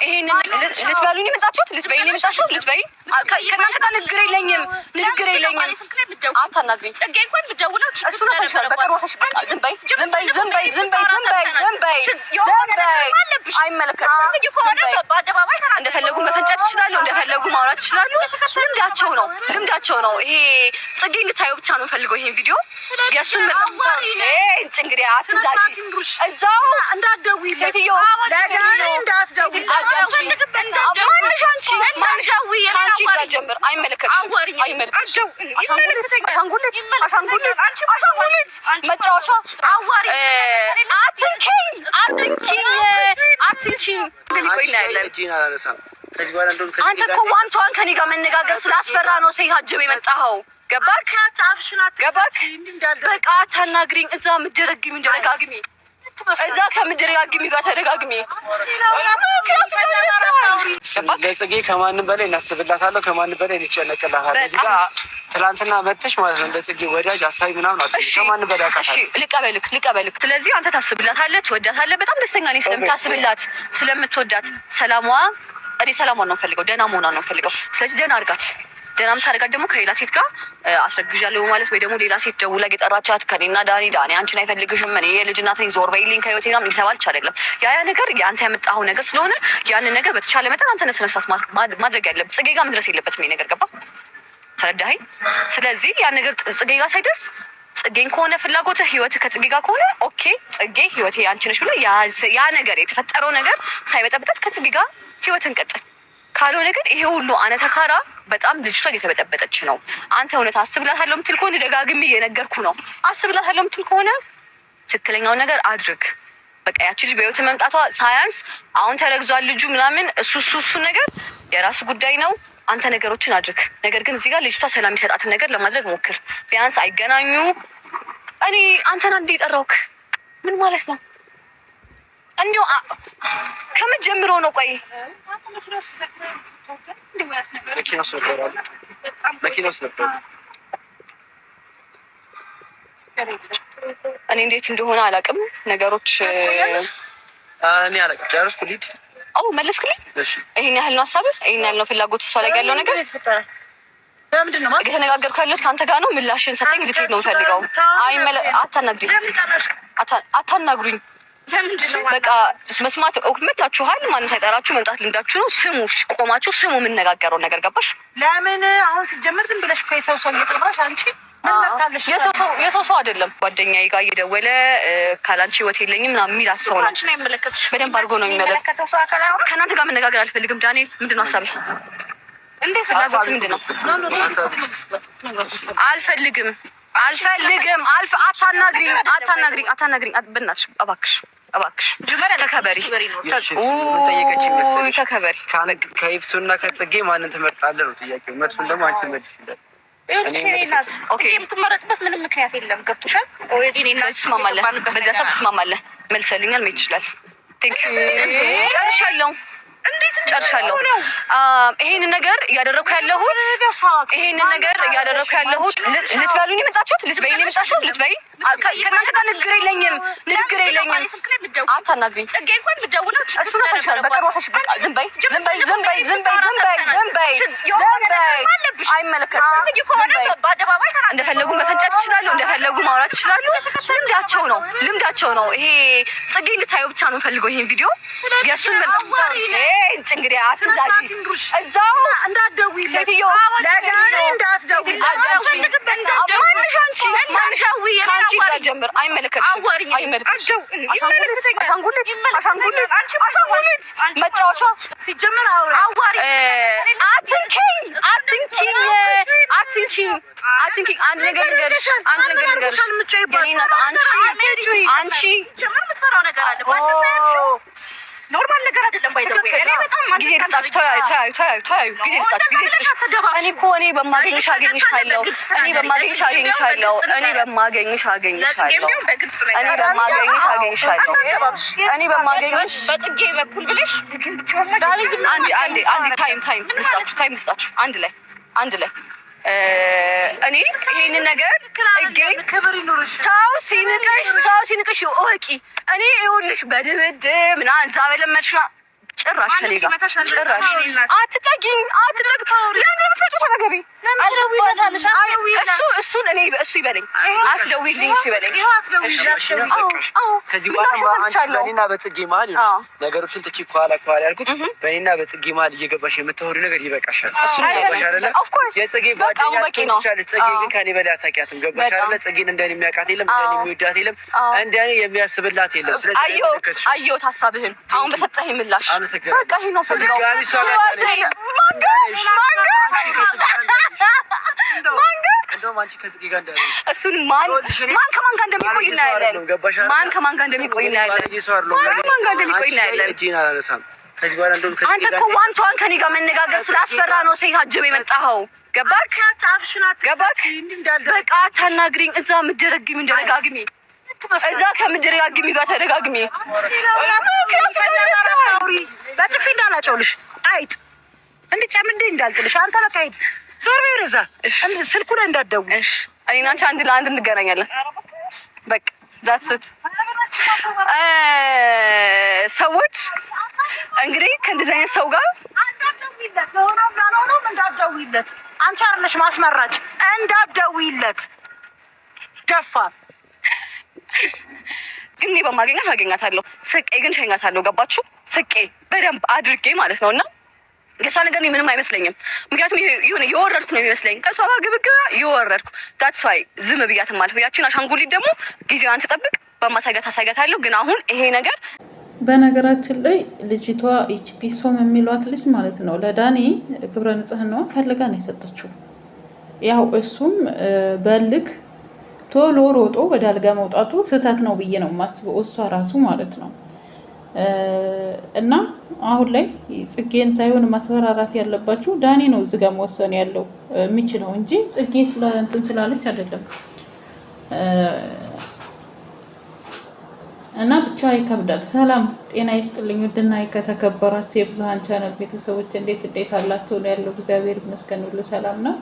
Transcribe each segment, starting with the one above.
ይሄንን ልትበሉኝ የመጣችሁት ልትበይኝ የመጣችሁት ልትበይ ከእናንተ ጋር ንግግር የለኝም። አታናግሪኝ። ጽጌ እንኳን ብትደውለው እሱ ነው ፈሽል በቀር ወሰሽ በቃ ዝም በይ ዝም በይ ዝም በይ ዝም በይ ዝም በይ ዝም በይ ዝም በይ። አይመለከትሽም። በአደባባይ እንደፈለጉ መፈንጨት ይችላሉ፣ እንደፈለጉ ማውራት ይችላሉ። ልምዳቸው ነው። ይሄ ጽጌ እንድታዩ ብቻ ነው ፈልገው ይሄን ቪዲዮ የእሱን እንግዲህ አትዛዥ እዛው እንዳትደውይ ሴትዮ አንተ እኮ ዋንቷን ከኔ ጋር መነጋገር ስላስፈራ ነው ሳይታጀብ የመጣኸው። ገባክ? በቃ አታናግሪኝ። እዛ ምደረግሚ እንደረጋግሚ እዛ ከምደረጋግሚ ጋር ተደጋግሚ። ለጽጌ ከማንም በላይ እናስብላታለሁ፣ ከማንም በላይ እንጨነቅላታለሁ። እዚህ ጋር ትላንትና መጥተሽ ማለት ነው ለጽጌ ወዳጅ አሳቢ ምናምን አትልም። ከማንም በላይ አውቃታለሁ። እሺ ልቀበልክ። ስለዚህ አንተ ታስብላታለህ፣ ትወዳታለህ። በጣም ደስተኛ ነኝ ስለምታስብላት፣ ስለምትወዳት። እኔ ሰላሟን ነው ፈልገው፣ ደህና መሆኗን ነው ፈልገው። ስለዚህ ደህና አድርጋት። ደህና የምታደርጋት ደግሞ ከሌላ ሴት ጋር አስረግዣለሁ ማለት ወይ ደግሞ ሌላ ሴት ደውላ የጠራቻት ከኔና ዳኒ አንቺን አይፈልግሽም፣ እኔ የልጅ እናት ነኝ፣ ዞር በይልኝ ከህይወቴ ምናምን ሊተባልች አይደለም። ያ ነገር የአንተ ያመጣኸው ነገር ስለሆነ ያንን ነገር በተቻለ መጠን አንተ ነህ ስነ ስርዓት ማድረግ ያለብህ። ጽጌ ጋር መድረስ የለበትም ይሄ ነገር። ገባ? ተረዳኸኝ? ስለዚህ ያ ነገር ጽጌ ጋር ሳይደርስ ጽጌን ከሆነ ፍላጎትህ ህይወትህ ከጽጌ ጋር ከሆነ ኦኬ፣ ጽጌ ህይወቴ አንቺ ነሽ ብለህ ያ ነገር የተፈጠረው ነገር ሳይበጠበጣት ከጽጌ ጋር ህይወትን ቀጥል። ካልሆነ ግን ይሄ ሁሉ አነተካራ በጣም ልጅቷ እየተበጠበጠች ነው። አንተ እውነት አስብላታለሁ የምትል ከሆነ ደጋግሜ እየነገርኩ ነው። አስብላታለሁ የምትል ከሆነ ትክክለኛውን ነገር አድርግ። በቃ ያቺ ልጅ በህይወት መምጣቷ ሳያንስ አሁን ተረግዟል ልጁ ምናምን እሱ ነገር የራሱ ጉዳይ ነው። አንተ ነገሮችን አድርግ። ነገር ግን እዚህ ጋር ልጅቷ ሰላም የሚሰጣትን ነገር ለማድረግ ሞክር። ቢያንስ አይገናኙ። እኔ አንተን አንዴ የጠራሁክ ምን ማለት ነው? እንዲሁ ከምን ጀምሮ ነው? ቆይ መኪና ውስጥ ነበር። እኔ እንዴት እንደሆነ አላውቅም። ነገሮች እኔ አላውቅም። ጨረስኩ። ልሂድ። አዎ መለስክልኝ። ይሄን ያህል ነው ሀሳብህ? ይሄን ያህል ነው ፍላጎት? እሷ ላይ ያለው ነገር እየተነጋገርኩ ያለሁት ከአንተ ጋር ነው። ምላሽን ሰጠኝ። ልትሄድ ነው የምፈልገው። አታናግሩኝ። በቃ መስማት መታችኋል። ማንም ሳይጠራችሁ መምጣት ልምዳችሁ ነው። ስሙ፣ ቆማችሁ ስሙ የምንነጋገረው ነገር። ገባሽ? ለምን አሁን ሲጀምር ዝም ብለሽ እኮ የሰው እየጠራሽ አንቺ የሰው ሰው አይደለም። ጓደኛዬ ጋር እየደወለ ካላንቺ ህይወት የለኝም ምናምን የሚላት ሰው ነው። በደንብ አድርጎ ነው የሚመለከተው። ከእናንተ ጋር መነጋገር አልፈልግም። ዳንኤል ምንድን ነው ሀሳብህ? ፍላጎት ምንድን ነው? አልፈልግም። አታናግሪኝ። በእናትሽ እባክሽ ተከበሪ። ከይፍሱና ከጽጌ ማንን ትመርጣለህ ነው ጥያቄው። መጥፎን ደግሞ አንቺ መልሽ ይላል። የምትመረጥበት ምንም ምክንያት የለም። ገብቶሻል? ኦልሬዲ እኔ እና ትስማማለህ። በዚያ ሰብ ትስማማለህ። መልሰልኛል። መሄድ ይችላል። ጨርሻለሁ። ይሄንን ነገር እያደረኩ ያለሁት ልትበሉኝ የመጣችሁት ልትበይኝ የመጣችሁት ልትበይ ከእናንተ ጋር ንግግር የለኝም። አታናግሪኝ። ጽጌ እንኳን ብትደውለው እሱ ነው ፈሽል በቀር ወሰሽ በቃ ዝም በይ። አይመለከትሽም። በአደባባይ እንደፈለጉ መፈንጨት ይችላሉ፣ እንደፈለጉ ማውራት ይችላሉ። ልምዳቸው ነው። ይሄ ጽጌ እንድታዩ ብቻ ነው ፈልገው ይሄን ቪዲዮ የእሱን እንግዲህ አትዛዥ እዛው እንዳትደውይ ሴትዮ ጀምር። አይመለከትሽም። አሻንጉሊት መጫወቻ ሲጀምር አትንኪኝ። አንድ ነገር ልንገርሽ። አንቺ የምትፈራው ነገር አለ። ኖርማል ነገር አይደለም። ባይዘው እኔ በጣም ጊዜ ልስጣችሁ። ተያዩ ጊዜ ልስጣችሁ። እኔ በማገኝሽ አገኝሻለሁ። በጽጌ በኩል ብለሽ አንዴ ታይም ልስጣችሁ። አንድ ላይ እኔ ይሄንን ነገር ሰው ሲንቅሽ እወቂ። እኔ ይኸውልሽ በድብድብ ምናምን እዛ በለመድሽ ጭራሽ ከኔ ጋር ጭራሽ አትጠጊኝ ለምን ፍጹም ተገቢ እሱን እኔ እሱ ይበለኝ አትደውይልኝ እሱ ይበለኝ ከዚህ በኋላ አንቺ በእኔና በጽጌ መሀል ነገሮችን ትቼ ከኋላ ያልኩት በእኔና በጽጌ መሀል እየገባሽ የምታወሪው ነገር ይበቃሻል። እሱ ይበቃሽ አይደለ? የጽጌ ጓደኛ ትሆንሻለች። ጽጌ ግን ከኔ በላይ አታውቂያትም። ገባሽ አይደለ? ጽጌን እንደኔ የሚያውቃት የለም፣ እንደኔ የሚወዳት የለም፣ እንደኔ የሚያስብላት የለም። ስለዚህ አየሁት ሀሳብህን አሁን በሰጠኸኝ ምላሽ በቃ ይሄ ነው ፈልገው እንደውም አንቺ ከጽጌ ጋር እንዳለሽ እሱን ማን ከማን ጋር እንደሚቆይ እናያለን። ማን ከማን ጋር እንደሚቆይ እናያለን። ከማን ጋር እንደሚቆይ እናያለን። እጄን አላነሳም ከዚህ በኋላ። እንደውም ከጽጌ አንተ እኮ ዋንቷን ከኔ ጋር መነጋገር ስላስፈራ ነው ሴት አጅብ የመጣኸው። ገባክ? በቃ አታናግሪኝ። እዛ ምደረግሚ እንደረጋግሚ እዛ ከምደረጋግሚ ጋር ተደጋግሚ። በጥፊ እንዳላጨውልሽ አይጥ እንድጨምድ እንዳልጥልሽ አንተ በቃ ሂድ ዞር በይ ወደዛ። ስልኩ ላይ እንዳትደውይ እሺ። እኔና አንቺ አንድ ለአንድ እንገናኛለን። በቃ ዳትስት ሰዎች እንግዲህ ከእንደዚህ አይነት ሰው ጋር እንዳትደውይለት ነው እንዳትደውይለት። አንቺ አይደለሽ ማስመራጭ። እንዳትደውይለት ደፋር ግን እኔ በማገኛት አገኛታለሁ። ስቄ ግን ሸኛታለሁ። ገባችሁ? ስቄ በደንብ አድርጌ ማለት ነውና የሷ ነገር እኔ ምንም አይመስለኝም። ምክንያቱም ይሁን የወረድኩ ነው የሚመስለኝ ከሷ ጋር ግብግብ የወረድኩ ዳትስ ዋይ ዝም ብያትም ማለት ነው። ያቺን አሻንጉሊት ደግሞ ጊዜዋን ትጠብቅ በማሳገት አሳገታለሁ። ግን አሁን ይሄ ነገር በነገራችን ላይ ልጅቷ ይች ፒሶም የሚሏት ልጅ ማለት ነው ለዳኒ ክብረ ንጽህናዋን ፈልጋ ነው የሰጠችው። ያው እሱም በልክ ቶሎ ሮጦ ወደ አልጋ መውጣቱ ስህተት ነው ብዬ ነው የማስበው፣ እሷ ራሱ ማለት ነው። እና አሁን ላይ ጽጌን ሳይሆን ማስፈራራት ያለባችሁ ዳኒ ነው እዚህ ጋር መወሰን ያለው የሚችለው እንጂ ጽጌ እንትን ስላለች አይደለም። እና ብቻ ይከብዳል። ሰላም ጤና ይስጥልኝ። ውድና ከተከበራችሁ የብዙሃን ቻናል ቤተሰቦች እንዴት አላችሁ? ያለው እግዚአብሔር ይመስገን ሁሉ ሰላም ነው።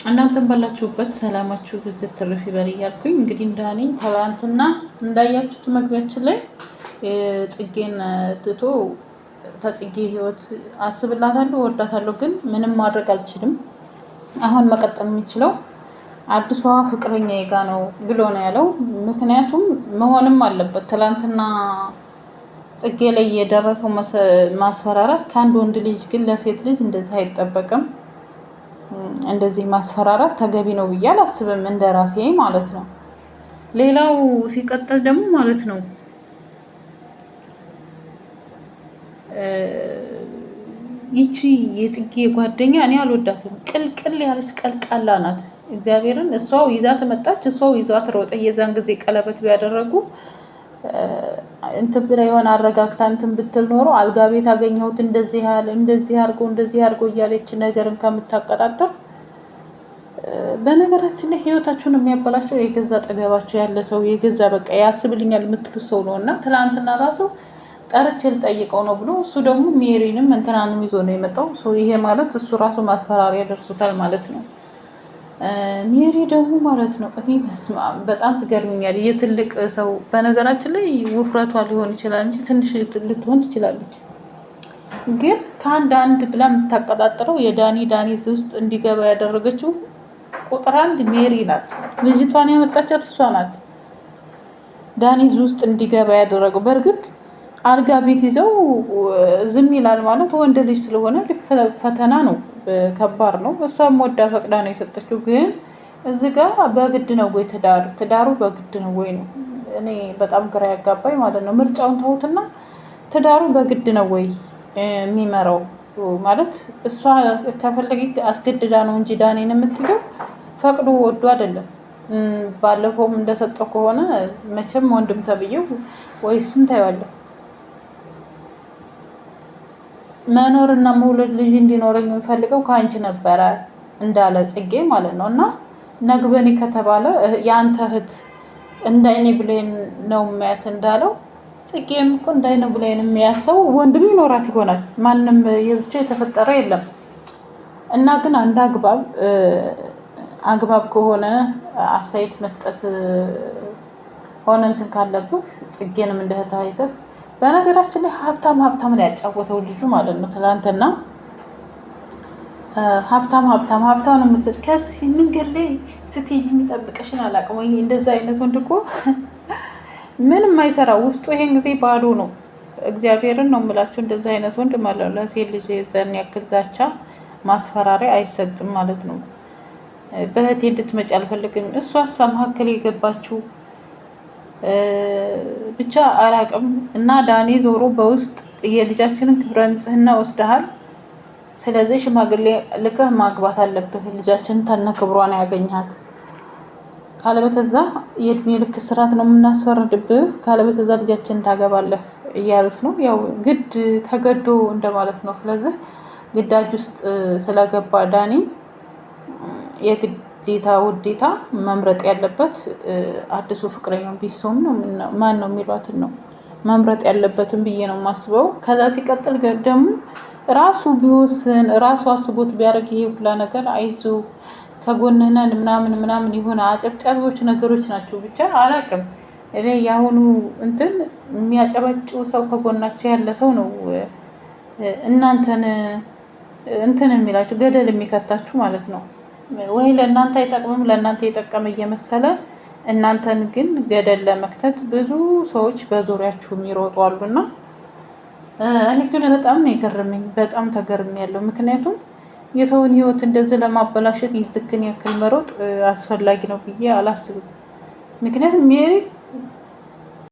እናንተም ባላችሁበት ሰላማችሁ ብዝት ትርፍ ይበል እያልኩኝ እንግዲህ ዳኒ ትላንትና እንዳያችሁት መግቢያችን ላይ ጽጌን ትቶ ተጽጌ ህይወት አስብላታለሁ ወዳታለሁ፣ ግን ምንም ማድረግ አልችልም። አሁን መቀጠል የሚችለው አዲሷ ፍቅረኛ ጋ ነው ብሎ ነው ያለው። ምክንያቱም መሆንም አለበት። ትላንትና ጽጌ ላይ የደረሰው ማስፈራራት ከአንድ ወንድ ልጅ ግን ለሴት ልጅ እንደዚህ አይጠበቅም። እንደዚህ ማስፈራራት ተገቢ ነው ብዬ አላስብም፣ እንደራሴ ማለት ነው። ሌላው ሲቀጥል ደግሞ ማለት ነው ይቺ የጽጌ ጓደኛ እኔ አልወዳትም። ቅልቅል ያለች ቀልቃላ ናት። እግዚአብሔርን እሷው ይዛት መጣች፣ እሷው ይዟት ሮጠ። የዛን ጊዜ ቀለበት ቢያደረጉ እንትን ብላ የሆነ አረጋግታ እንትን ብትል ኖሮ አልጋ ቤት አገኘሁት እንደዚህ አድርጎ እያለች ነገርን ከምታቀጣጥር። በነገራችን ላይ ህይወታችሁን የሚያበላሸው የገዛ ጠገባቸው ያለ ሰው የገዛ በቃ ያስብልኛል የምትሉ ሰው ነው። እና ትላንትና ራሱ ጠርቼ ልጠይቀው ነው ብሎ እሱ ደግሞ ሜሪንም እንትናንም ይዞ ነው የመጣው። ይሄ ማለት እሱ ራሱ ማስፈራሪያ ደርሶታል ማለት ነው። ሜሪ ደግሞ ማለት ነው እኔ በጣም ትገርምኛል። የትልቅ ሰው በነገራችን ላይ ውፍረቷ ሊሆን ይችላል እንጂ ትንሽ ልትሆን ትችላለች። ግን ከአንድ ብላ የምታቀጣጥረው የዳኒ ውስጥ እንዲገባ ያደረገችው ቁጥር 1 ሜሪ ናት። ልጅቷን ያመጣቻት እሷ ናት። ዳኒ ውስጥ እንዲገባ ያደረገው በእርግጥ አልጋ ቤት ይዘው ዝም ይላል ማለት ወንድ ልጅ ስለሆነ ፈተና ነው፣ ከባድ ነው። እሷም ወዳ ፈቅዳ ነው የሰጠችው። ግን እዚህ ጋር በግድ ነው ወይ ትዳሩ በግድ ነው ወይ ነው እኔ በጣም ግራ ያጋባኝ ማለት ነው። ምርጫውን ተውትና ትዳሩ በግድ ነው ወይ የሚመራው ማለት እሷ ከፈለገ አስገድዳ ነው እንጂ ዳኒን የምትይዘው ፈቅዶ ወዶ አይደለም። ባለፈውም እንደሰጠው ከሆነ መቼም ወንድም ተብዬው ወይ ስንት አይዋለሁ መኖርና መውለድ ልጅ እንዲኖረኝ የምፈልገው ከአንቺ ነበረ እንዳለ ጽጌ ማለት ነው። እና ነግበኔ ከተባለ የአንተ እህት እንዳይኔ ብሌን ነው የሚያት እንዳለው ጽጌም እኮ እንዳይኔ ብሌን የሚያሰው ወንድም ይኖራት ይሆናል። ማንም የብቻ የተፈጠረ የለም። እና ግን አንድ አግባብ ከሆነ አስተያየት መስጠት ሆነ እንትን ካለብህ ጽጌንም እንደ እህት አይተህ በነገራችን ላይ ሀብታም ነው ያጫወተው ልጁ ማለት ነው። ትናንትና ሀብታም ነው ምስል ከዚህ መንገድ ላይ ስትሄጂ የሚጠብቅሽን አላውቅም። ወይኔ እንደዛ አይነት ወንድ እኮ ምንም አይሰራ ውስጡ ይሄን ጊዜ ባዶ ነው። እግዚአብሔርን ነው የምላቸው። እንደዛ አይነት ወንድ ማለት ነው ለሴት ልጅ የዘን ያክል ዛቻ ማስፈራሪያ አይሰጥም ማለት ነው። በእህቴ እንድትመጪ አልፈልግም። እሷ መካከል የገባችው ብቻ አላቅም። እና ዳኒ ዞሮ በውስጥ የልጃችንን ክብረ ንጽህና ወስደሃል፣ ስለዚህ ሽማግሌ ልከህ ማግባት አለብህ፣ ልጃችንን ተነ ክብሯን ያገኛት፣ ካለበተዛ የእድሜ ልክ እስራት ነው የምናስፈርድብህ፣ ካለበተዛ ልጃችንን ታገባለህ እያሉት ነው። ያው ግድ ተገዶ እንደማለት ነው። ስለዚህ ግዳጅ ውስጥ ስለገባ ዳኒ የግዴታ ውዴታ መምረጥ ያለበት አዲሱ ፍቅረኛው ቢሶን ነው ማን ነው የሚሏትን ነው መምረጥ ያለበትን ብዬ ነው የማስበው። ከዛ ሲቀጥል ደግሞ ራሱ ቢወስን ራሱ አስቦት ቢያደርግ ይሄ ሁላ ነገር አይዞ ከጎንህ ነን ምናምን የሆነ አጨብጫቢዎች ነገሮች ናቸው። ብቻ አላውቅም እኔ የአሁኑ እንትን የሚያጨበጭው ሰው ከጎናቸው ያለ ሰው ነው እናንተን እንትን የሚላችሁ ገደል የሚከታችሁ ማለት ነው። ወይ ለእናንተ አይጠቅምም ለእናንተ የጠቀመ እየመሰለ እናንተን ግን ገደል ለመክተት ብዙ ሰዎች በዙሪያችሁ የሚሮጡ አሉና እኔ ግን በጣም ነው የገረመኝ። በጣም ተገርሜያለሁ። ምክንያቱም የሰውን ሕይወት እንደዚህ ለማበላሸት ይዝክን ያክል መሮጥ አስፈላጊ ነው ብዬ አላስብም። ምክንያቱም ሜሪ